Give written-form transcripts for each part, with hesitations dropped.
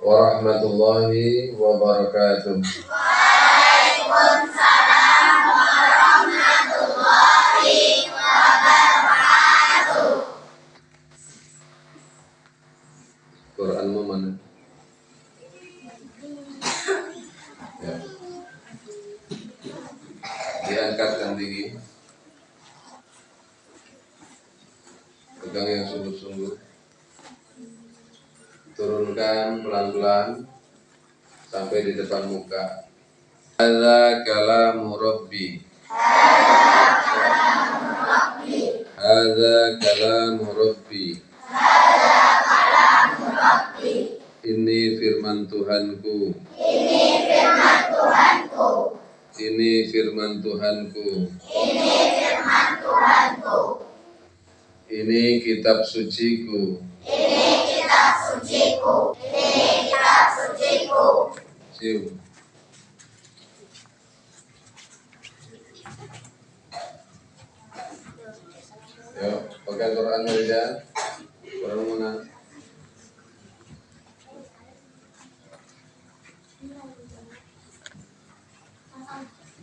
warahmatullahi wabarakatuh. Waalaikumsalam warahmatullahi wabarakatuh. Quranmu mana? Ya. Diangkatkan tinggi. Pegang yang sungguh-sungguh. Turunkan pelan-pelan sampai di depan muka. Hadza kalamu Rabbi. Hadza kalamu Rabbi. Ini firman Tuhanku. Ini firman Tuhanku. Ini firman Tuhanku. Ini firman Tuhanku. Ini kitab suciku. Ini kitab suciku. Ini kitab suciku. Siap. Yuk, pegang Quran Rida. Quran mana?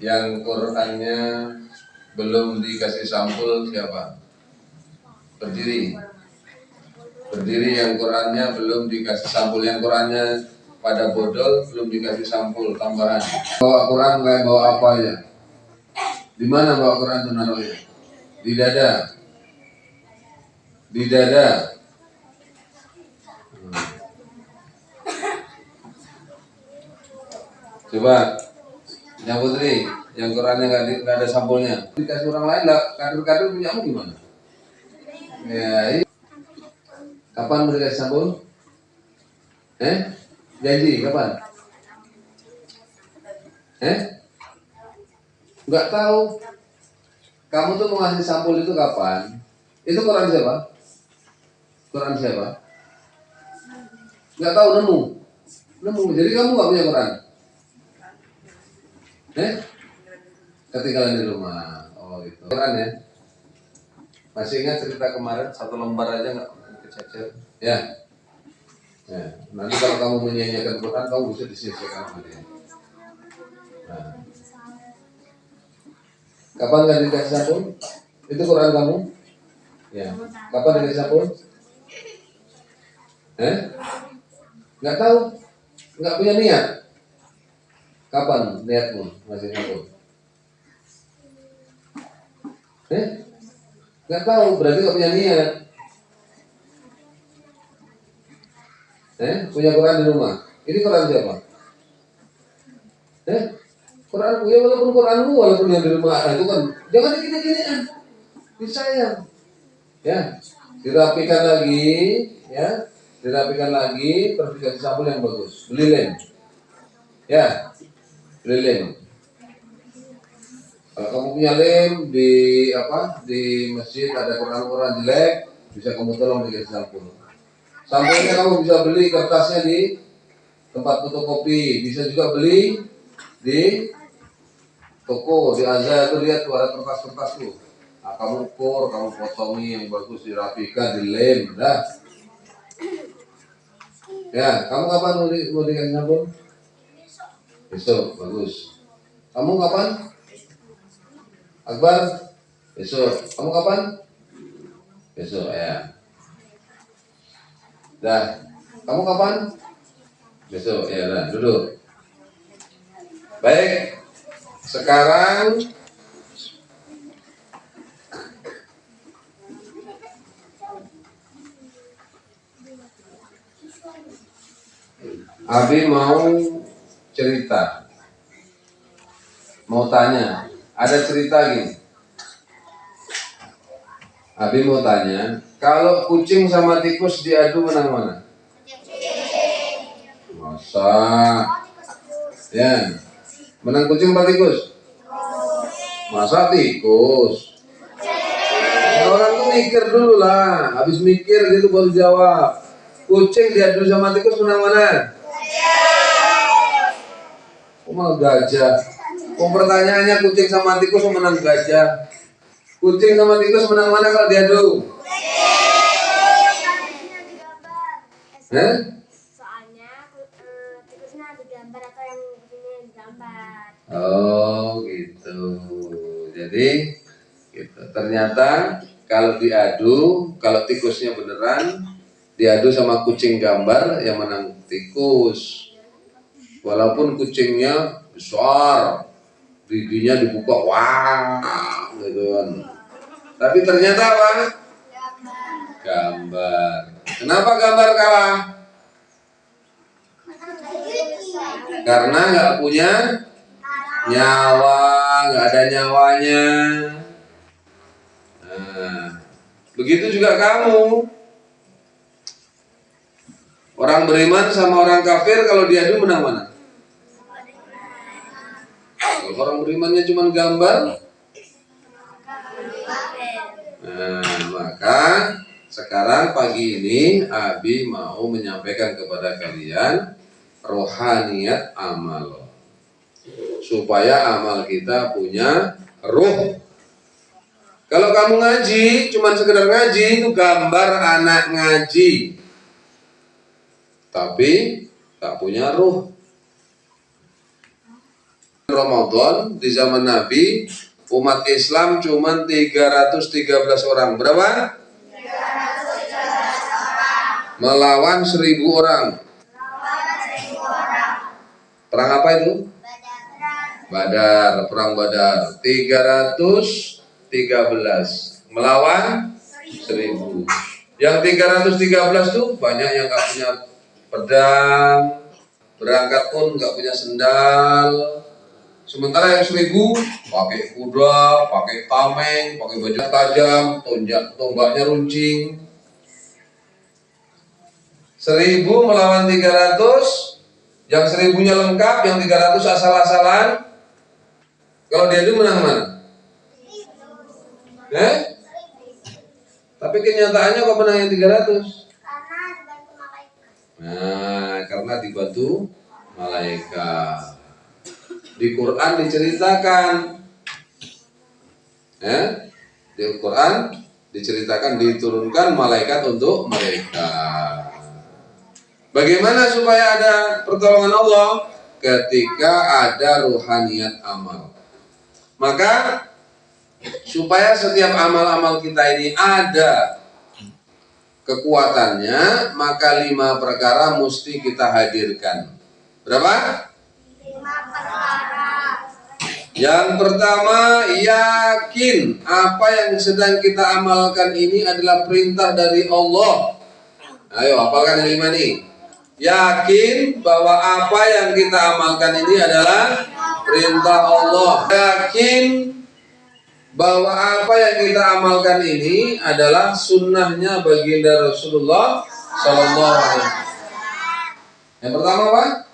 Yang Qurannya belum dikasih sampul siapa? Berdiri. Berdiri yang Qurannya belum dikasih sampul. Yang Qurannya pada bodol belum dikasih sampul tambahan. Bawa Quran kayak bawa apa ya? Di mana bawa Quran itu naruhnya? Di dada. Di dada. Coba, yang putri, yang Qurannya nggak ada sampulnya. Dikasih orang lain lah, kader-kader punyamu gimana? Ya, kapan mau dikasih sampul? Janji kapan? Nggak tahu. Kamu tuh mau ngasih sampul itu kapan? Itu Quran siapa? Quran siapa? Nggak tahu, nemu. Jadi kamu nggak punya Quran? Ketinggalan di rumah. Oh gitu. Quran ya? Masih ingat cerita kemarin satu lembar aja nggak kececer? Ya. Nanti kalau kamu menyanyikan Quran, kamu bisa disisihkan sama dia. Nah. Kapan nggak dikasih sampul? Itu Quran kamu? Ya. Kapan dikasih sampul? Nggak tahu? Nggak punya niat? Kapan niatmu masih sampul? Nggak tahu, berarti nggak punya niat. Punya Quran di rumah. Ini Quran siapa? Quranku ya, walaupun Quranmu, walaupun yang di rumah itu kan jangan digini-ginian. Disayang. Ya, dirapikan lagi, ya, dirapikan lagi, terus dikasih sampul yang bagus. Beli lem. Ya, beli lem. Kalau kamu punya lem di masjid ada Quran jelek, bisa kamu tolong dikasih sampul. Sampulnya kamu bisa beli kertasnya di tempat fotokopi, bisa juga beli di toko, di Azhar itu lihat tuh ada kertas-kertas tuh. Nah, kamu ukur, kamu potongi yang bagus, dirapikan, dilem, dah. Ya, kamu kapan mau dikasih sampul? Besok, bagus. Kamu kapan? Akbar? Besok. Kamu kapan? Besok, ya. Dah. Kamu kapan? Besok, ya, dah. Duduk. Baik. Sekarang Abi mau cerita, mau tanya, ada cerita gini. Abi mau tanya, kalau kucing sama tikus diadu menang mana? Masa? Ya, menang kucing apa tikus? Masa tikus? Orang tuh mikir dulu lah, habis mikir gitu baru jawab. Kucing diadu sama tikus menang mana? Kok malah gajah? Kok pertanyaannya kucing sama tikus menang gajah? Kucing sama tikus menang mana kalau diadu? digambar atau yang ini digambar. Oh gitu. Jadi gitu. Ternyata kalau diadu, kalau tikusnya beneran diadu sama kucing gambar, yang menang tikus. Walaupun kucingnya besar, giginya dibuka, wah, gitu kan. Tapi ternyata apa? Gambar. Kenapa gambar kalah? Karena nggak punya nyawa, nggak ada nyawanya. Nah, begitu juga kamu. Orang beriman sama orang kafir kalau diadu menang mana? Kalau orang berimannya cuma gambar. Nah, maka sekarang pagi ini Abi mau menyampaikan kepada kalian rohaniyat amal, supaya amal kita punya ruh. Kalau kamu ngaji, cuma sekedar ngaji, itu gambar anak ngaji, tapi tak punya ruh. Ramadan di zaman Nabi, umat Islam cuma 313 orang. Berapa? 313 orang. Melawan 1000 orang. Perang apa itu? Badar, perang Badar. 313 melawan 1000. Yang 313 tuh banyak yang nggak punya pedang, berangkat pun nggak punya sendal. Sementara yang 1000 pakai kuda, pakai tameng, pakai baju tajam, tombaknya runcing. 1000 melawan 300, yang 1000-nya lengkap, yang 300 asal-asalan. Kalau dia itu menang mana? Tapi kenyataannya kok menang yang 300? Karena dibantu malaikat. Nah, karena dibantu malaikat. Di Quran diceritakan, di Quran diceritakan diturunkan malaikat untuk mereka. Bagaimana supaya ada pertolongan Allah? Ketika ada ruhaniyat amal. Maka supaya setiap amal-amal kita ini ada kekuatannya, maka 5 perkara mesti kita hadirkan. Berapa? 5 perkara. Yang pertama, yakin apa yang sedang kita amalkan ini adalah perintah dari Allah. Ayo, hafalkan yang 5 nih. Yakin bahwa apa yang kita amalkan ini adalah perintah Allah. Yakin bahwa apa yang kita amalkan ini adalah sunnahnya baginda Rasulullah Sallallahu Alaihi Wasallam. Yang pertama apa?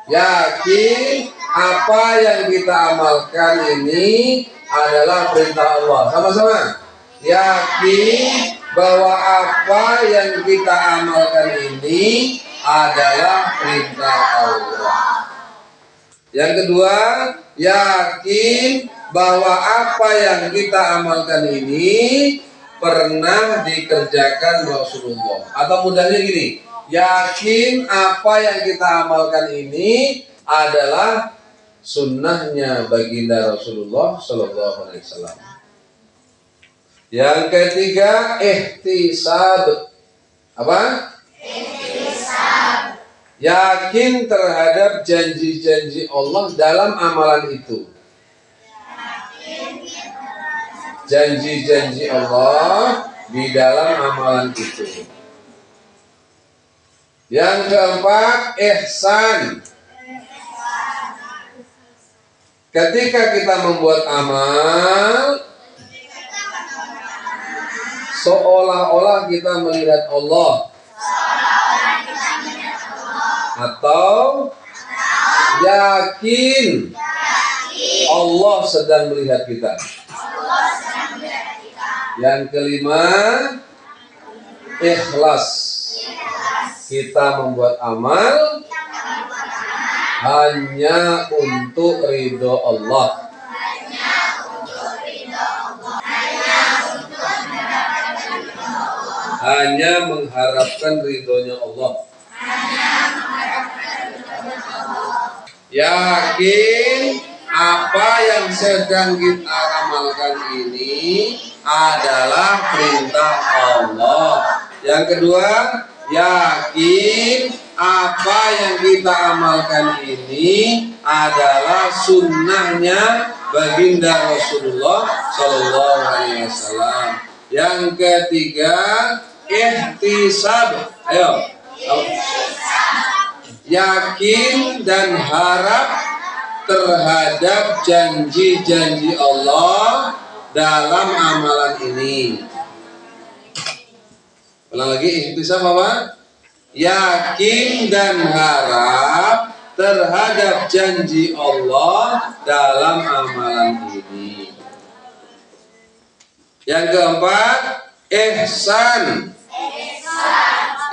Yakin apa yang kita amalkan ini adalah perintah Allah. Sama-sama. Yakin bahwa apa yang kita amalkan ini adalah perintah Allah. Yang kedua, yakin bahwa apa yang kita amalkan ini pernah dikerjakan Rasulullah. Atau mudahnya gini, yakin apa yang kita amalkan ini adalah sunnahnya baginda Rasulullah Sallallahu Alaihi Wasallam. Yang ketiga, ihtisab. Apa? Ihtisab. Yakin terhadap janji-janji Allah dalam amalan itu. Janji-janji Allah di dalam amalan itu. Yang keempat, ihsan. Ketika kita membuat amal, seolah-olah kita melihat Allah. Atau yakin Allah sedang melihat kita. Yang kelima, ikhlas. Kita membuat amal hanya untuk ridho Allah. Hanya mengharapkan ridhonya Allah. yakin apa yang sedang kita amalkan ini adalah perintah Allah. Yang kedua, yakin apa yang kita amalkan ini adalah sunnahnya baginda Rasulullah Shallallahu Alaihi Wasallam. Yang ketiga, ihtisab. Ayo, yakin dan harap terhadap janji-janji Allah dalam amalan ini. Ulang lagi, ihtisab apa? Yakin dan harap terhadap janji Allah dalam amalan ini. Yang keempat, ihsan.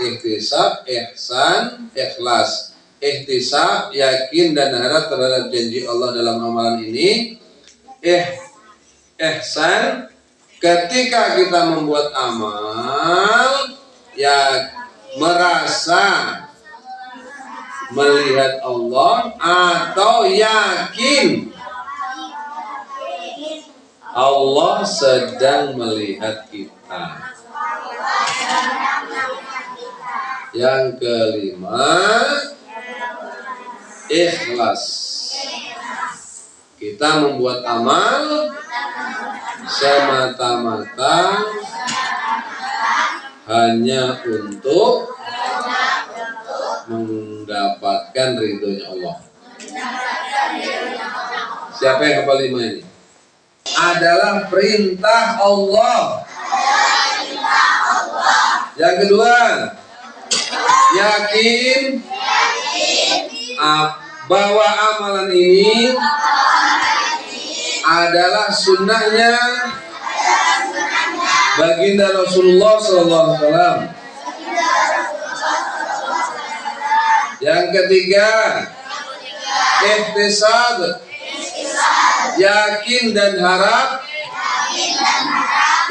Ihtisab, ihsan, ikhlas. Ihtisab, yakin dan harap terhadap janji Allah dalam amalan ini. Ihsan, ketika kita membuat amal, ya merasa melihat Allah atau yakin Allah sedang melihat kita. Yang kelima, ikhlas. Kita membuat amal semata-mata hanya untuk mendapatkan ridhonya Allah. Siapa yang hafal 5 ini? Adalah perintah Allah. Yang kedua, yakin bahwa amalan ini adalah sunnahnya baginda Rasulullah SAW. Yang ketiga, ihtisab, yakin dan harap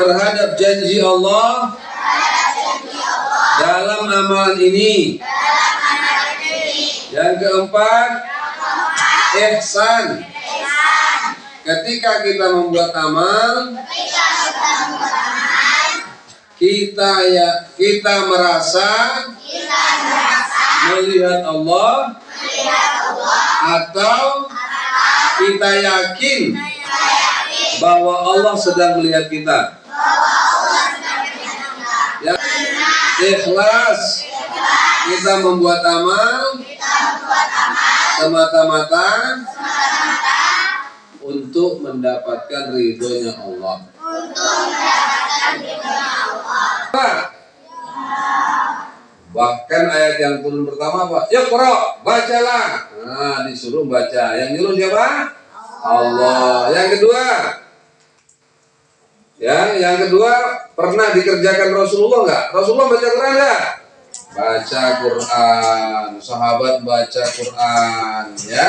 terhadap janji Allah dalam amalan ini. Yang keempat, ihsan. Ketika kita membuat amal, kita merasa melihat Allah, atau kita yakin bahwa Allah sedang melihat kita. Ya, ikhlas, kita membuat amal semata-mata untuk mendapatkan ridhonya Allah. Bahkan ayat yang turun pertama apa? Ya Qur'an, bacalah. Nah, disuruh baca. Yang nyuruh siapa? Allah. Yang kedua, yang kedua pernah dikerjakan Rasulullah nggak? Rasulullah baca Quran nggak? Baca Quran. Sahabat baca Quran, ya.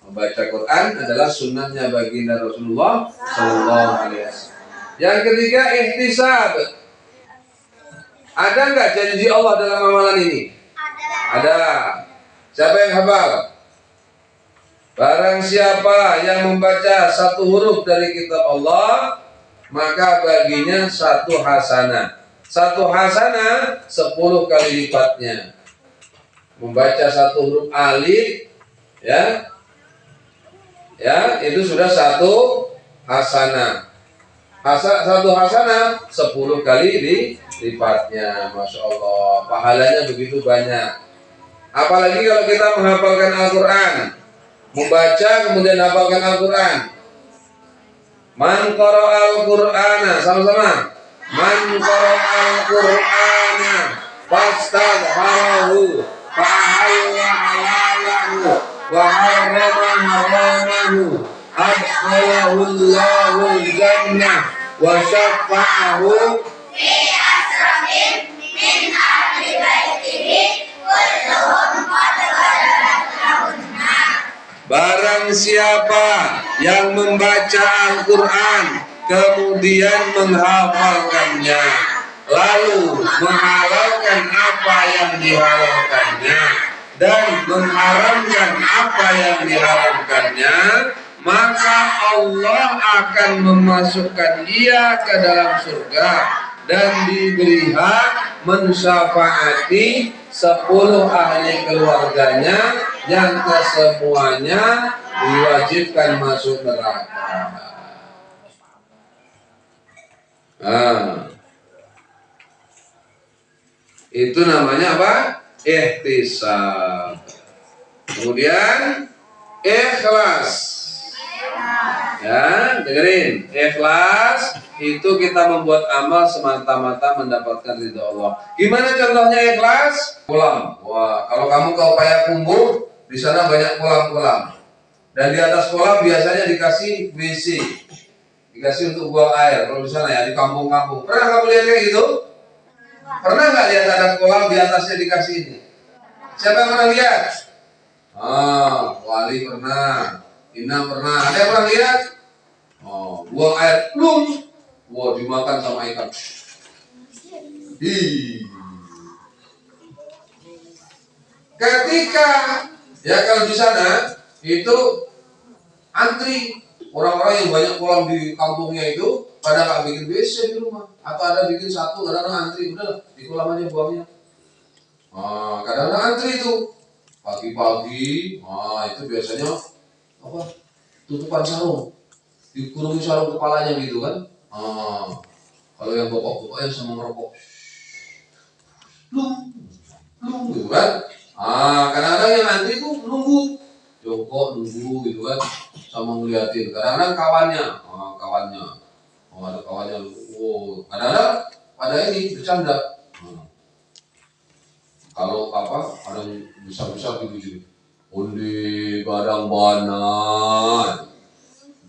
Membaca Quran adalah sunnahnya baginda Rasulullah Sallallahu Alaihi Wasallam. Yang ketiga, ihtisab. Ada nggak janji Allah dalam amalan ini? Ada. Siapa yang hafal? Barang siapa yang membaca satu huruf dari kitab Allah, maka baginya satu hasanah. Satu hasanah 10 kali lipatnya. Membaca satu huruf alif, ya, itu sudah satu hasanah. Satu hasanah 10 kali lipatnya. Masya Allah, pahalanya begitu banyak. Apalagi kalau kita menghafalkan Al-Quran, membaca kemudian hafalkan Al-Quran. Man qara'al Qur'ana, sama-sama. Man qara'al Qur'ana fastadharahu fa'ahalla halalahu wa harrama haramahu adkhalahu Allahu jannah wa syafa'ahu fi asrafin min ahli baitihi kulluhum qad ghadat lahunna. Barang siapa yang membaca Al-Quran kemudian menghafalkannya, lalu menghalalkan apa yang dihalalkannya dan mengharamkan apa apa yang diharapkannya, maka Allah akan memasukkan dia ke dalam surga dan diberi hak mensyafaati 10 ahli keluarganya yang kesemuanya diwajibkan masuk neraka. Nah, itu namanya apa? Ihtisab. Kemudian ikhlas. Ya, dengerin. Ikhlas itu kita membuat amal semata-mata mendapatkan ridha Allah. Gimana contohnya ikhlas? Kolam. Wah, kalau kamu ke Payakumbuh, di sana banyak kolam-kolam. Dan di atas kolam biasanya dikasih WC. Dikasih untuk buang air. Kalau di sana ya, di kampung-kampung. Pernah kamu lihat kayak gitu? Pernah nggak lihat ada kolam di atasnya dikasih ini? Siapa yang pernah lihat? Wali pernah, Inam pernah. Ada yang pernah lihat? Buang air, belum. Wah, dimakan sama ikan. Ketika ya kalau di sana itu antri orang-orang yang banyak kolam di kampungnya itu pada nggak bikin WC di rumah atau ada bikin satu, kadang-kadang antri udah di kolam aja buangnya. Kadang-kadang antri itu pagi-pagi, itu biasanya apa? Tutupan sarung, dikurungi sarung kepalanya gitu kan. Kalau yang bapak-bapak yang sama ngerokok, gitu kan. Kadang-kadang yang antri itu nunggu, jongkok nunggu gitu kan, sama ngeliatin. Kadang-kadang kawannya, ada kawannya, kadang-kadang pada ini bercanda. Kalau apa ada yang besar-besar gitu, undi barang banan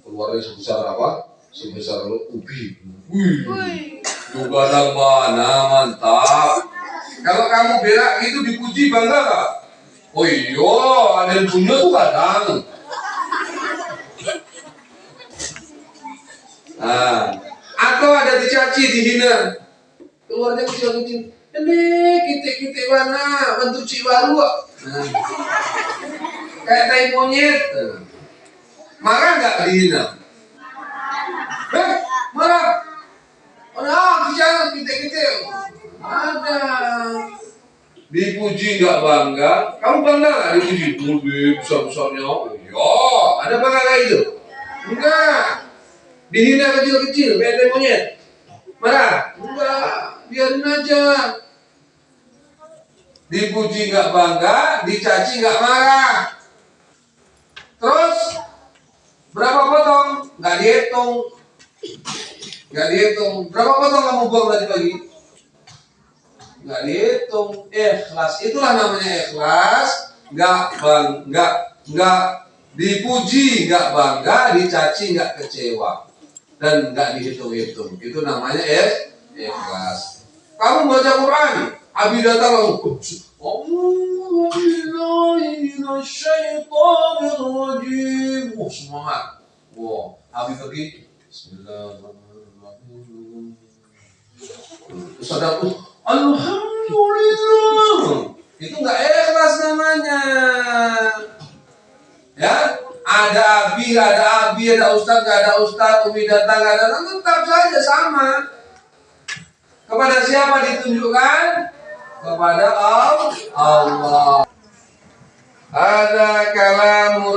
keluarnya sebesar apa? Sebesar ubi. Itu barang banan mantap. Kalau kamu berak gitu dipuji bangga gak? Oh iya, ada yang punya tuh kadang. Atau ada dicaci, dihina. Keluarnya kecil-kecil. Ini kitik-kitik mana? Bentuk cik baru. Kayak tai monyet. Marah nggak dihina? Marah. Bicara kitik-kitik. Ada. Dipuji nggak bangga? Kamu bangga nggak dipuji? Lebih besar-besarnya. Iya. Ada bangga kayak itu? Enggak. Dihina kecil-kecil kayak tai monyet. Marah? Enggak. Biarin aja. Dipuji nggak bangga, dicaci nggak marah. Terus berapa potong? Nggak dihitung. Berapa potong kamu buang tadi pagi? Nggak dihitung. Ikhlas, itulah namanya ikhlas. Nggak dipuji, nggak bangga, dicaci, nggak kecewa, dan nggak dihitung-hitung. Itu namanya ikhlas. Kamu baca Quran, Abi datang lalu, semangat. Abi pergi, Bismillahirrahmanirrahim. Terus ada Alhamdulillah. Itu nggak ikhlas namanya. Ya, ada Abi, ada Ustaz, nggak ada Ustaz, Umi datang, nggak datang, tetap saja sama. Kepada siapa ditunjukkan? Kepada Allah. Ada kalamu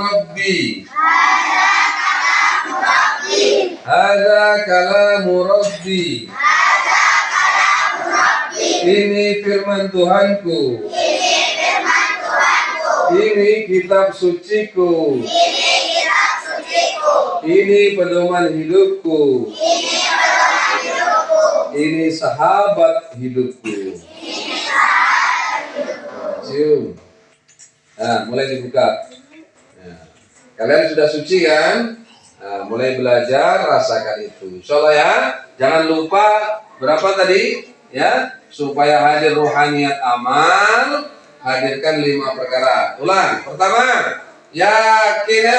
Rabbi. Ini firman Tuhanku. Ini kitab suciku. Ini pedoman hidupku. Ini sahabat hidupku. Cium. Nah, mulai dibuka. Nah, kalian sudah suci kan? Nah, mulai belajar, rasakan itu. Insyaallah ya. Jangan lupa berapa tadi? Ya, supaya hadir ruhaniyat amal, hadirkan 5 perkara. Ulang. Pertama, yakin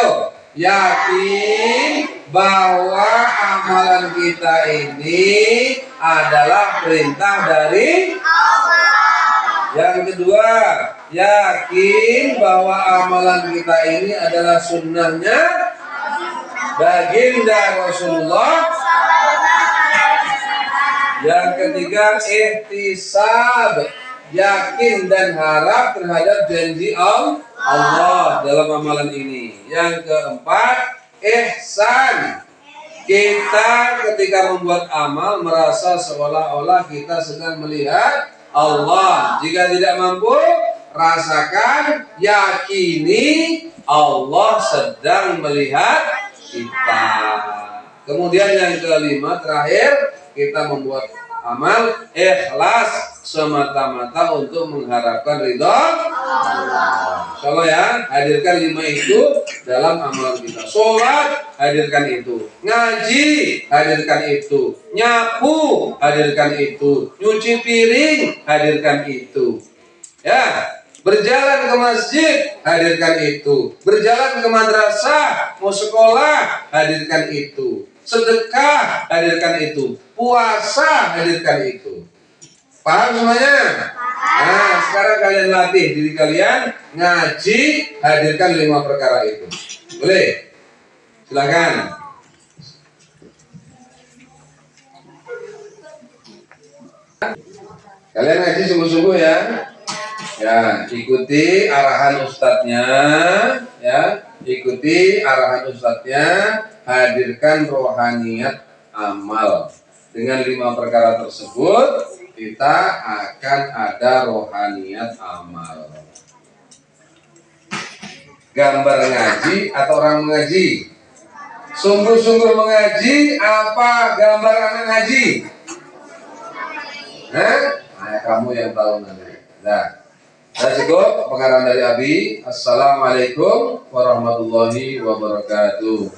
bahwa amalan kita ini adalah perintah dari Allah. Yang kedua, yakin bahwa amalan kita ini adalah sunnahnya baginda Rasulullah. Yang ketiga, ihtisab, yakin dan harap terhadap janji Allah dalam amalan ini. Yang keempat, ihsan, kita ketika membuat amal merasa seolah-olah kita sedang melihat Allah. Jika tidak mampu, rasakan, yakini Allah sedang melihat kita. Kemudian yang kelima, terakhir, kita membuat amal ikhlas semata-mata untuk mengharapkan ridha Allah. Insyaallah ya, hadirkan 5 itu dalam amal kita. Sholat, hadirkan itu. Ngaji, hadirkan itu. Nyapu, hadirkan itu. Nyuci piring, hadirkan itu. Ya, berjalan ke masjid, hadirkan itu. Berjalan ke madrasah, mau sekolah, hadirkan itu. Sedekah, hadirkan itu. Puasa, hadirkan itu. Paham semuanya? Nah, sekarang kalian latih diri kalian ngaji, hadirkan 5 perkara itu. Boleh? Silakan. Kalian ngaji sungguh-sungguh ya. Ya, ikuti arahan ustadznya, ya. Ikuti arahan ustadznya, hadirkan rohaniyat amal. Dengan 5 perkara tersebut, kita akan ada rohaniyat amal. Gambar ngaji atau orang mengaji? Sungguh-sungguh mengaji apa gambar anak ngaji? Nah, kamu yang tahu nanti. Nah, cukup pengarang dari Abi. Assalamualaikum warahmatullahi wabarakatuh.